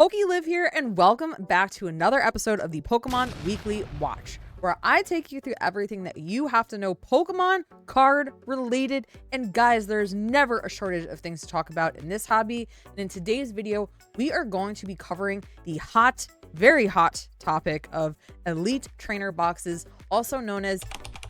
PokeLive here, and welcome back to another episode of the Pokemon Weekly Watch, where I take you through everything that you have to know Pokemon card related. And guys, there's never a shortage of things to talk about in this hobby. And in today's video, we are going to be covering the hot, very hot topic of Elite Trainer Boxes, also known as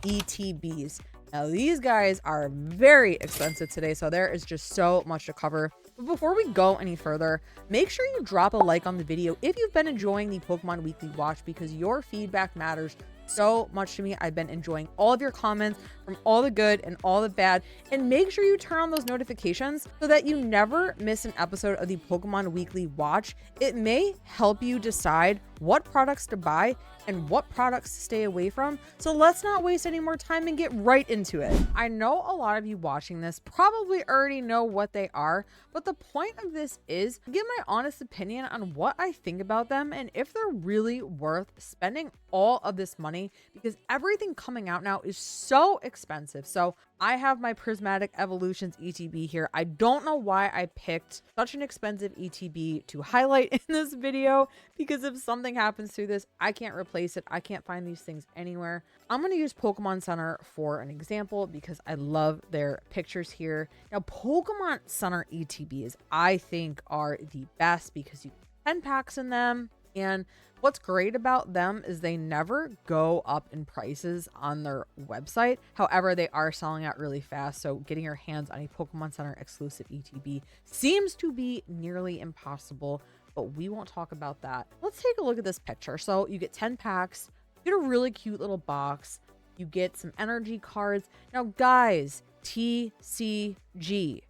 ETBs. Now, these guys are very expensive today, so there is just so much to cover. But before we go any further, make sure you drop a like on the video if you've been enjoying the Pokemon Weekly Watch, because your feedback matters so much to me. I've been enjoying all of your comments, from all the good and all the bad, and make sure you turn on those notifications so that you never miss an episode of the Pokemon Weekly Watch. It may help you decide what products to buy and what products to stay away from. So let's not waste any more time and get right into it. I know a lot of you watching this probably already know what they are, but the point of this is to give my honest opinion on what I think about them and if they're really worth spending all of this money, because everything coming out now is so expensive. So I have my Prismatic Evolutions ETB here. I don't know why I picked such an expensive ETB to highlight in this video, because if something happens to this, I can't replace it. I can't find these things anywhere. I'm going to use Pokemon Center for an example because I love their pictures here. Now, Pokemon Center ETBs, I think, are the best because you get 10 packs in them. And what's great about them is they never go up in prices on their website. However, they are selling out really fast. So getting your hands on a Pokemon Center exclusive ETB seems to be nearly impossible, but we won't talk about that. Let's take a look at this picture. So you get 10 packs, you get a really cute little box, you get some energy cards. Now guys, TCG,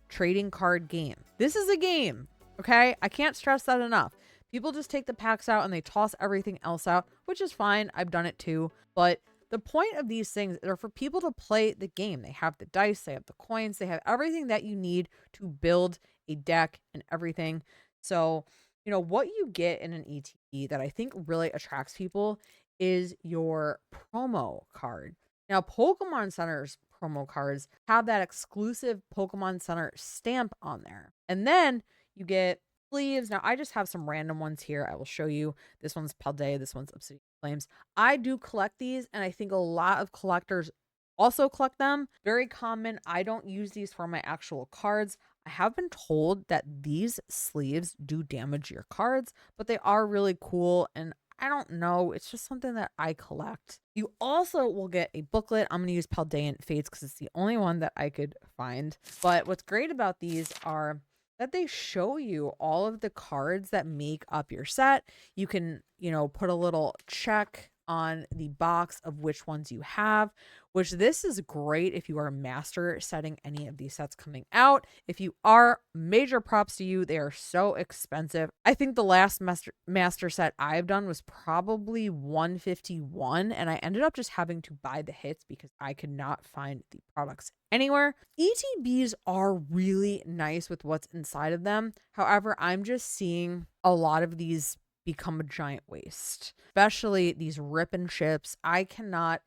trading card game. This is a game, okay? I can't stress that enough. People just take the packs out and they toss everything else out, which is fine. I've done it too. But the point of these things are for people to play the game. They have the dice, they have the coins, they have everything that you need to build a deck and everything. So, you know, what you get in an ETB that I think really attracts people is your promo card. Now, Pokemon Center's promo cards have that exclusive Pokemon Center stamp on there. And then you get sleeves. Now, I just have some random ones here. I will show you. This one's Paldea. This one's Obsidian Flames. I do collect these, and I think a lot of collectors also collect them. Very common. I don't use these for my actual cards. I have been told that these sleeves do damage your cards, but they are really cool, and I don't know. It's just something that I collect. You also will get a booklet. I'm going to use Paldean Fates because it's the only one that I could find. But what's great about these are that they show you all of the cards that make up your set. You can, you know, put a little check on the box of which ones you have, which this is great if you are a master setting any of these sets coming out. If you are, major props to you. They are so expensive. I think the last master set I've done was probably 151, and I ended up just having to buy the hits because I could not find the products anywhere. ETBs are really nice with what's inside of them. However, I'm just seeing a lot of these become a giant waste, especially these rip and chips. I cannot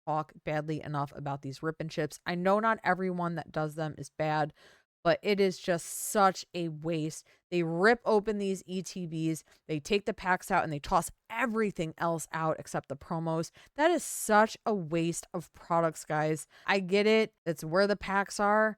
talk badly enough about these rip and chips. I know not everyone that does them is bad, but it is just such a waste. They rip open these ETBs, they take the packs out, and they toss everything else out except the promos. That is such a waste of products, guys. I get it. It's where the packs are,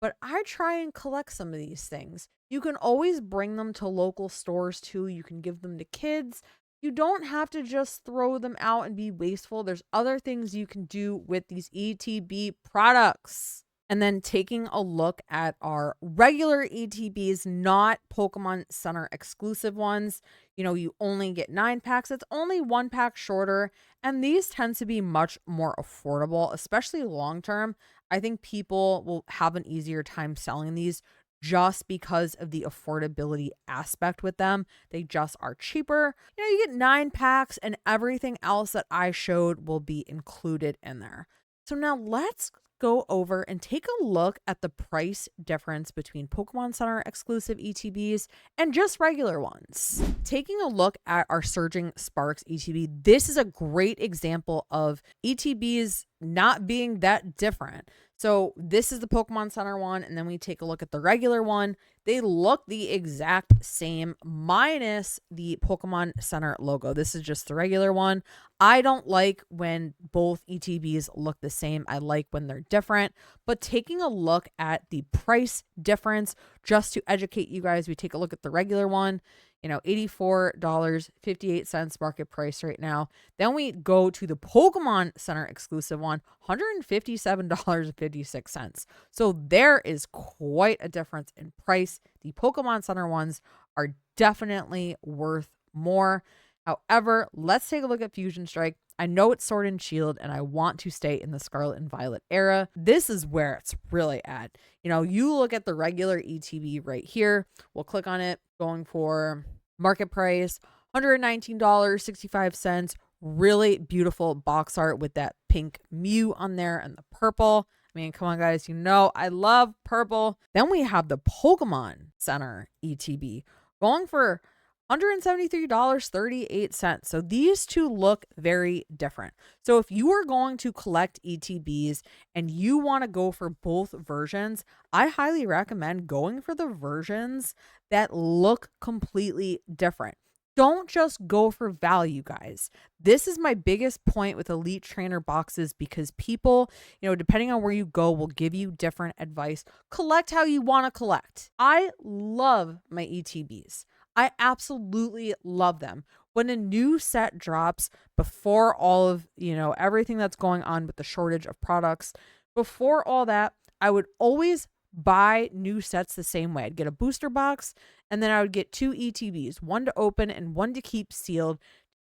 but I try and collect some of these things. You can always bring them to local stores too. You can give them to kids. You don't have to just throw them out and be wasteful. There's other things you can do with these ETB products. And then taking a look at our regular ETBs, not Pokemon Center exclusive ones. You know, you only get 9 packs. It's only 1 pack shorter. And these tend to be much more affordable, especially long term. I think people will have an easier time selling these just because of the affordability aspect with them. They just are cheaper. You know, you get 9 packs and everything else that I showed will be included in there. So now let's go over and take a look at the price difference between Pokemon Center exclusive ETBs and just regular ones. Taking a look at our Surging Sparks ETB, this is a great example of ETBs not being that different. So this is the Pokemon Center one, and then we take a look at the regular one. They look the exact same minus the Pokemon Center logo. This is just the regular one. I don't like when both ETBs look the same. I like when they're different. But taking a look at the price difference, just to educate you guys, we take a look at the regular one. $84.58 market price right now. Then we go to the Pokemon Center exclusive one, $157.56. So there is quite a difference in price. The Pokemon Center ones are definitely worth more. However, let's take a look at Fusion Strike. I know it's Sword and Shield, and I want to stay in the Scarlet and Violet era. This is where it's really at. You look at the regular ETB right here. We'll click on it, going for market price, $119.65. Really beautiful box art with that pink Mew on there and the purple. I mean, come on, guys. I love purple. Then we have the Pokemon Center ETB going for $173.38. So these two look very different. So if you are going to collect ETBs and you want to go for both versions, I highly recommend going for the versions that look completely different. Don't just go for value, guys. This is my biggest point with Elite Trainer boxes, because people, depending on where you go, will give you different advice. Collect how you want to collect. I love my ETBs. I absolutely love them. When a new set drops, before all of, everything that's going on with the shortage of products, before all that, I would always buy new sets the same way. I'd get a booster box, and then I would get 2 ETBs, one to open and one to keep sealed,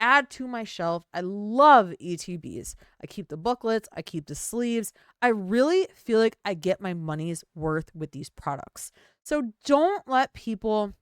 add to my shelf. I love ETBs. I keep the booklets, I keep the sleeves. I really feel like I get my money's worth with these products. So don't let people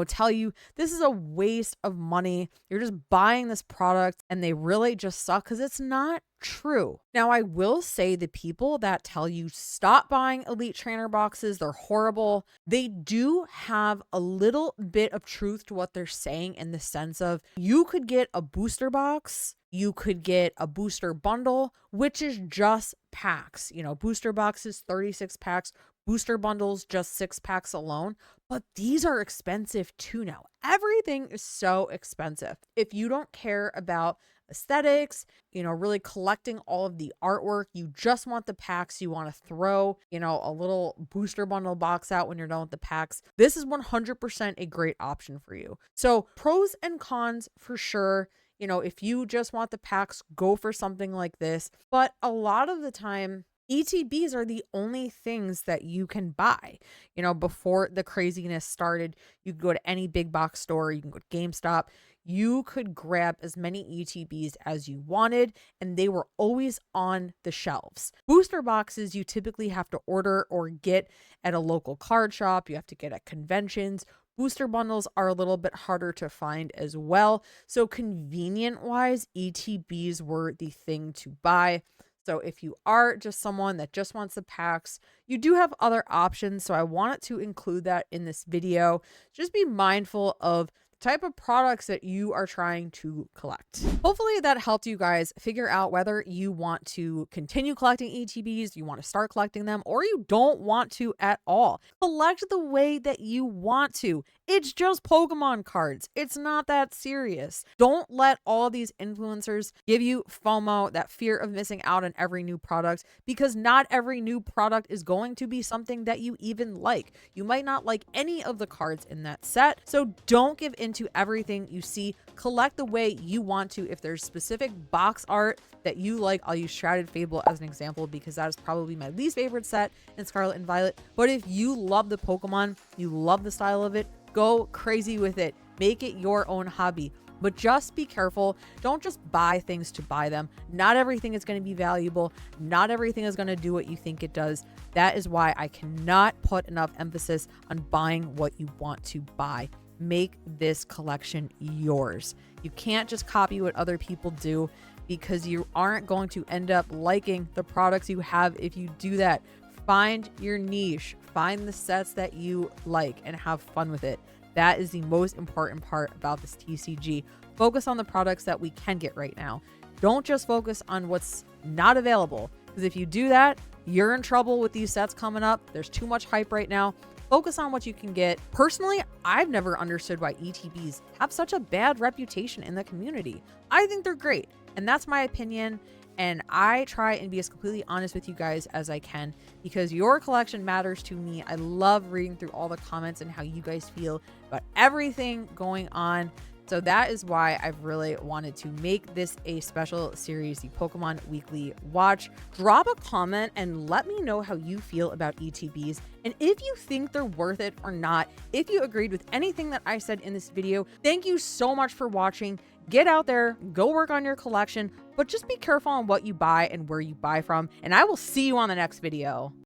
tell you this is a waste of money. You're just buying this product and they really just suck, because it's not true. Now, I will say the people that tell you stop buying Elite Trainer boxes, they're horrible. They do have a little bit of truth to what they're saying, in the sense of you could get a booster box, you could get a booster bundle, which is just packs. Booster boxes, 36 packs, booster bundles, just 6 packs alone. But these are expensive too now. Everything is so expensive. If you don't care about aesthetics, really collecting all of the artwork, you just want the packs, you want to throw, a little booster bundle box out when you're done with the packs, this is 100% a great option for you. So pros and cons for sure. If you just want the packs, go for something like this. But a lot of the time, ETBs are the only things that you can buy. Before the craziness started, you could go to any big box store, you can go to GameStop, you could grab as many ETBs as you wanted, and they were always on the shelves. Booster boxes, you typically have to order or get at a local card shop, you have to get at conventions. Booster bundles are a little bit harder to find as well. So convenient wise, ETBs were the thing to buy. So if you are just someone that just wants the packs, you do have other options. So I wanted to include that in this video. Just be mindful of type of products that you are trying to collect. Hopefully that helped you guys figure out whether you want to continue collecting ETBs, you want to start collecting them, or you don't want to at all. Collect the way that you want to. It's just Pokemon cards. It's not that serious. Don't let all these influencers give you FOMO, that fear of missing out on every new product, because not every new product is going to be something that you even like. You might not like any of the cards in that set, so don't give into everything you see. Collect the way you want to. If there's specific box art that you like, I'll use Shrouded Fable as an example, because that is probably my least favorite set in Scarlet and Violet. But if you love the Pokemon, you love the style of it, go crazy with it. Make it your own hobby. But just be careful. Don't just buy things to buy them. Not everything is going to be valuable. Not everything is going to do what you think it does. That is why I cannot put enough emphasis on buying what you want to buy. Make this collection yours. You can't just copy what other people do, because you aren't going to end up liking the products you have if you do that. Find your niche. Find the sets that you like and have fun with it. That is the most important part about this TCG. Focus on the products that we can get right now. Don't just focus on what's not available, Because if you do that, you're in trouble with these sets coming up. There's too much hype right now. Focus on what you can get. Personally, I've never understood why ETBs have such a bad reputation in the community. I think they're great, and that's my opinion. And I try and be as completely honest with you guys as I can because your collection matters to me. I love reading through all the comments and how you guys feel about everything going on. So that is why I've really wanted to make this a special series, the Pokemon Weekly Watch. Drop a comment and let me know how you feel about ETBs and if you think they're worth it or not. If you agreed with anything that I said in this video, thank you so much for watching. Get out there, go work on your collection, but just be careful on what you buy and where you buy from. And I will see you on the next video.